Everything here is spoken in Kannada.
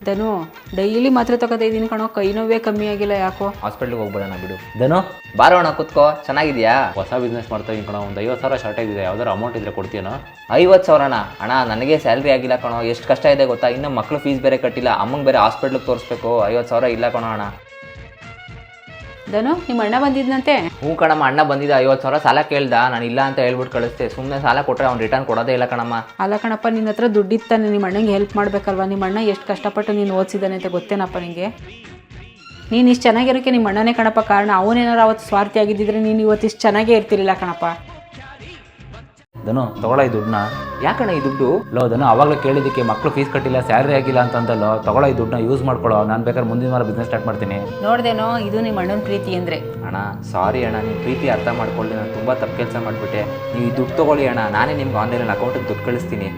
ಧನು ಡೈಲಿ ಮಾತ್ರೆ ತಗೋತಾ ಇದ್ದೀನಿ ಕಣೋ, ಕೈ ನೋವೇ ಕಮ್ಮಿ ಆಗಿಲ್ಲ ಯಾಕೋ. ಹಾಸ್ಪಿಟ್ಲಿಗೆ ಹೋಗ್ಬೇಡಣ ಬಿಡು. ಧನು ಬಾರೋಣ ಕೂತ್ಕೋ, ಚೆನ್ನಾಗಿದ್ಯಾ? ಹೊಸ ಬಿಸ್ನೆಸ್ ಮಾಡ್ತಾ ಇದ್ದೀನಿ ಕಣೋ, ಒಂದು 50,000 ಶಾರ್ಟೇಜ್ ಇದೆ, ಯಾವ್ದಾರು ಅಮೌಂಟ್ ಇದ್ರೆ ಕೊಡ್ತೀನೋ? 50,000 ಅಣ್ಣ ನನಗೆ ಸ್ಯಾಲ್ರಿ ಆಗಿಲ್ಲ ಕಣೋ, ಎಷ್ಟು ಕಷ್ಟ ಇದೆ ಗೊತ್ತಾ? ಇನ್ನು ಮಕ್ಳು ಫೀಸ್ ಬೇರೆ ಕಟ್ಟಿಲ್ಲ, ಅಮ್ಮಂಗೆ ಬೇರೆ ಹಾಸ್ಪಿಟ್ಲಿಗೆ ತೋರಿಸ್ಬೇಕು. 50,000 ಇಲ್ಲ ಕಣೋ ಅಣ್ಣ. ಧನು ನಿಮ್ಮ ಅಣ್ಣ ಬಂದಿದ್ನಂತೆ? ಹ್ಞೂ ಕಣಮ್ಮ, ಅಣ್ಣ ಬಂದಿದ್ದ 50,000 ಸಾಲ ಕೇಳ್ದ, ನಾನು ಇಲ್ಲ ಅಂತ ಹೇಳ್ಬಿಟ್ಟು ಕಳಿಸ್ತೆ. ಸುಮ್ಮನೆ ಸಾಲ ಕೊಟ್ಟರೆ ಅವ್ನು ರಿಟರ್ನ್ ಕೊಡೋದೇ ಇಲ್ಲ ಕಣಮ್ಮ. ಅಲ್ಲ ಕಣಪ್ಪ, ನಿನ್ನ ಹತ್ರ ದುಡ್ಡಿತ್ತಾನೆ, ನಿಮ್ಮ ಅಣ್ಣಂಗೆ ಹೆಲ್ಪ್ ಮಾಡಬೇಕಲ್ವ? ನಿಮ್ಮ ಅಣ್ಣ ಎಷ್ಟು ಕಷ್ಟಪಟ್ಟು ನೀನು ಓದಿಸಿದ್ದಾನೆ ಅಂತ ಗೊತ್ತೇನಪ್ಪ ನಿನಗೆ? ನೀನು ಇಷ್ಟು ಚೆನ್ನಾಗಿರೋಕ್ಕೆ ನಿಮ್ಮ ಅಣ್ಣನೇ ಕಣಪ್ಪ ಕಾರಣ. ಅವನೇನಾರು ಅವತ್ತು ಸ್ವಾರ್ಥಿ ಆಗಿದ್ದಿದ್ರೆ ನೀನು ಇವತ್ತು ಇಷ್ಟು ಚೆನ್ನಾಗೇ ಇರ್ತಿರಲಿಲ್ಲ ಕಣಪ್ಪ. ಧನು ತಗೊಳ್ಳೋ ಈ ದುಡ್ಡನ್ನ. ಯಾಕಣ್ಣ ಈ ದುಡ್ಡು? ಲೋ ಧನು, ಅವಾಗಲೇ ಕೇಳಿದ್ದಕ್ಕೆ ಮಕ್ಕಳು ಫೀಸ್ ಕಟ್ಟಿಲ್ಲ, ಸ್ಯಾಲ್ರಿ ಆಗಿಲ್ಲ ಅಂತಂದಲ್ಲೋ. ತಗೊಳ್ಳೋ ಈ ದುಡ್ಡನ್ನ ಯೂಸ್ ಮಾಡ್ಕೊಳ್ಳೋ, ನಾನು ಬೇಕಾದ್ರೆ ಮುಂದಿನ ವಾರ ಬಿಸ್ನೆಸ್ ಸ್ಟಾರ್ಟ್ ಮಾಡ್ತೀನಿ. ನೋಡ್ದೇನೋ, ಇದು ನಿಮ್ಮ ಅಣ್ಣನ ಪ್ರೀತಿ ಅಂದರೆ. ಅಣ್ಣ ಸಾರಿ ಅಣ್ಣ, ನಿಮ್ಮ ಪ್ರೀತಿ ಅರ್ಥ ಮಾಡ್ಕೊಳ್ಳಿ, ನಾನು ತುಂಬ ತಪ್ಪು ಕೆಲಸ ಮಾಡಿಬಿಟ್ಟೆ. ನೀವು ಈ ದುಡ್ಡು ತೊಗೊಳ್ಳಿ ಅಣ್ಣ, ನಾನೇ ನಿಮ್ಗೆ ಆನ್ಲೈನಲ್ಲಿ ಅಕೌಂಟಿಗೆ ದುಡ್ಡು ಕಳಿಸ್ತೀನಿ.